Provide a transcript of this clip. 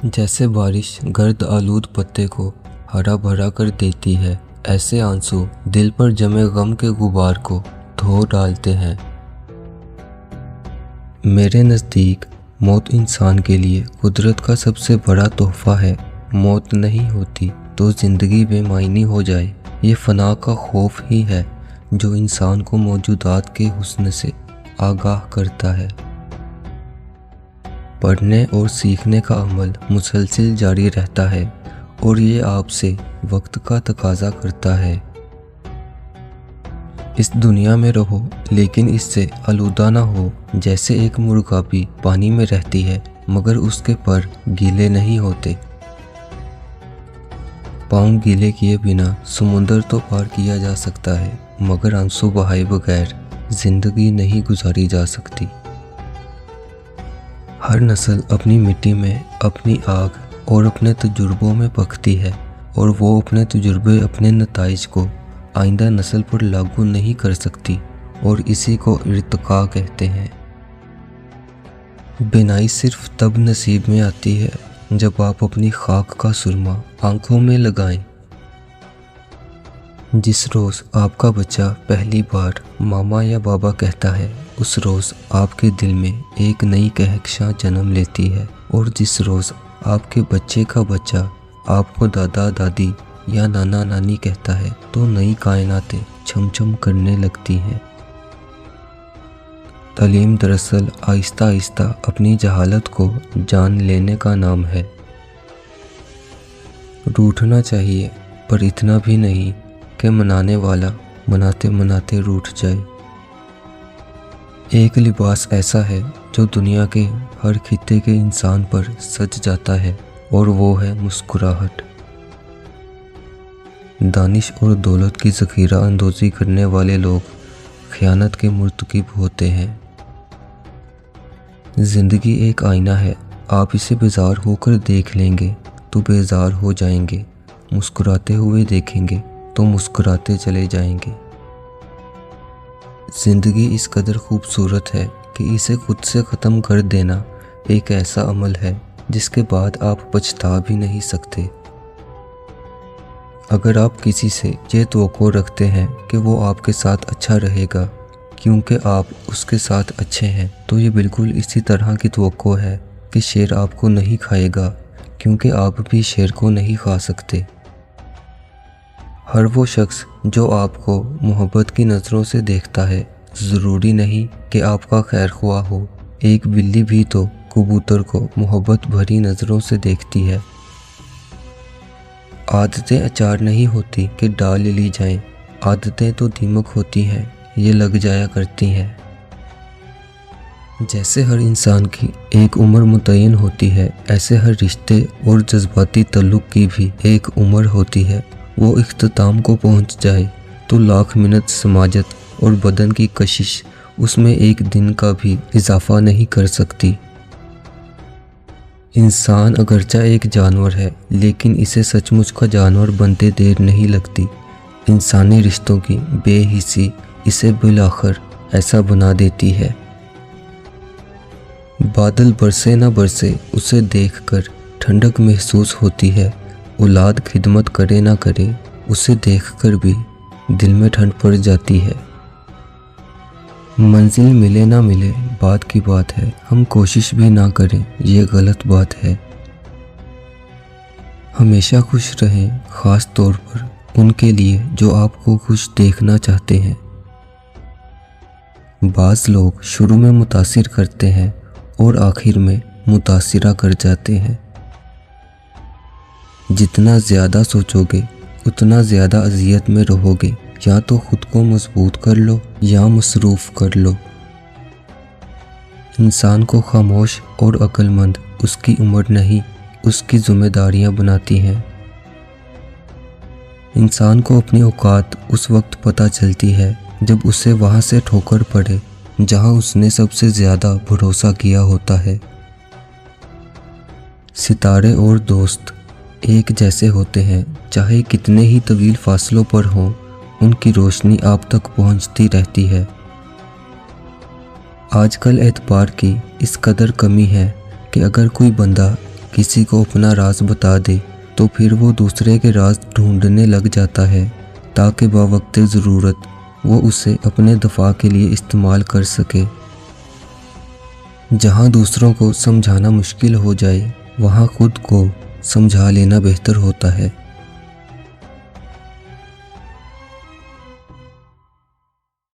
जैसे बारिश गर्द आलूद पत्ते को हरा भरा कर देती है, ऐसे आंसू दिल पर जमे गम के गुबार को धो डालते हैं। मेरे नज़दीक मौत इंसान के लिए कुदरत का सबसे बड़ा तोहफा है। मौत नहीं होती तो ज़िंदगी बेमायनी हो जाए। ये फना का खौफ ही है जो इंसान को मौजूदात के हुस्न से आगाह करता है। पढ़ने और सीखने का अमल मुसलसिल जारी रहता है और ये आपसे वक्त का तकाजा करता है। इस दुनिया में रहो लेकिन इससे आलूदा ना हो। जैसे एक मुर्गाबी पानी में रहती है मगर उसके पर गीले नहीं होते। पाँव गीले किए बिना समुंदर तो पार किया जा सकता है मगर आंसू बहाए बगैर जिंदगी नहीं गुजारी जा सकती। हर नस्ल अपनी मिट्टी में अपनी आग और अपने तजुर्बों में पकती है और वो अपने तजुर्बे अपने नताइज को आइंदा नस्ल पर लागू नहीं कर सकती और इसी को इर्तिका कहते हैं। बिनाई सिर्फ तब नसीब में आती है जब आप अपनी खाक का सुरमा आंखों में लगाएं। जिस रोज़ आपका बच्चा पहली बार मामा या बाबा कहता है उस रोज़ आपके दिल में एक नई कहकशां जन्म लेती है और जिस रोज़ आपके बच्चे का बच्चा आपको दादा दादी या नाना नानी कहता है तो नई कायनातें छमछम करने लगती हैं। तालीम दरअसल आहिस्ता आहिस्ता अपनी जहालत को जान लेने का नाम है। रूठना चाहिए पर इतना भी नहीं कि मनाने वाला मनाते मनाते रूठ जाए। एक लिबास ऐसा है जो दुनिया के हर खित्ते के इंसान पर सज जाता है और वो है मुस्कुराहट। दानिश और दौलत की ज़ख़ीरा अंदोज़ी करने वाले लोग ख़यानत के मुर्तकिब होते हैं। ज़िंदगी एक आईना है, आप इसे बेजार होकर देख लेंगे तो बेजार हो जाएंगे, मुस्कुराते हुए देखेंगे तो मुस्कुराते चले जाएंगे। ज़िंदगी इस कदर खूबसूरत है कि इसे खुद से ख़त्म कर देना एक ऐसा अमल है जिसके बाद आप पछता भी नहीं सकते। अगर आप किसी से ये तवक्को रखते हैं कि वो आपके साथ अच्छा रहेगा क्योंकि आप उसके साथ अच्छे हैं तो ये बिल्कुल इसी तरह की तवक्को है कि शेर आपको नहीं खाएगा क्योंकि आप भी शेर को नहीं खा सकते। हर वो शख्स जो आपको मोहब्बत की नज़रों से देखता है ज़रूरी नहीं कि आपका खैर ख्वाह हो। एक बिल्ली भी तो कबूतर को मोहब्बत भरी नज़रों से देखती है। आदतें अचार नहीं होती कि डाल ली जाएं, आदतें तो दीमक होती हैं, ये लग जाया करती हैं। जैसे हर इंसान की एक उम्र मुतय्यन होती है ऐसे हर रिश्ते और जज्बाती तल्लुक़ की भी एक उम्र होती है। वो इख्तिताम को पहुंच जाए तो लाख मिनट समाजत और बदन की कशिश उसमें एक दिन का भी इजाफा नहीं कर सकती। इंसान अगरचा एक जानवर है लेकिन इसे सचमुच का जानवर बनते देर नहीं लगती। इंसानी रिश्तों की बेहिसी इसे बिलाखिर ऐसा बना देती है। बादल बरसे न बरसे उसे देखकर ठंडक महसूस होती है। औलाद खिदमत करे ना करे उसे देखकर भी दिल में ठंड पड़ जाती है। मंजिल मिले ना मिले बात की बात है, हम कोशिश भी ना करें ये गलत बात है। हमेशा खुश रहें, ख़ास तौर पर उनके लिए जो आपको खुश देखना चाहते हैं। बाज़ लोग शुरू में मुतासिर करते हैं और आखिर में मुतासिरा कर जाते हैं। जितना ज़्यादा सोचोगे उतना ज़्यादा अज़ियत में रहोगे। या तो खुद को मजबूत कर लो या मसरूफ़ कर लो। इंसान को खामोश और अक्लमंद उसकी उम्र नहीं उसकी ज़िम्मेदारियां बनाती हैं। इंसान को अपनी औकात उस वक्त पता चलती है जब उसे वहाँ से ठोकर पड़े जहाँ उसने सबसे ज़्यादा भरोसा किया होता है। सितारे और दोस्त एक जैसे होते हैं, चाहे कितने ही तवील फासलों पर हों उनकी रोशनी आप तक पहुंचती रहती है। आजकल एतबार की इस कदर कमी है कि अगर कोई बंदा किसी को अपना राज बता दे तो फिर वो दूसरे के राज ढूंढने लग जाता है ताकि बवक्त ज़रूरत वो उसे अपने दफा के लिए इस्तेमाल कर सके। जहाँ दूसरों को समझाना मुश्किल हो जाए वहाँ खुद को समझा लेना बेहतर होता है।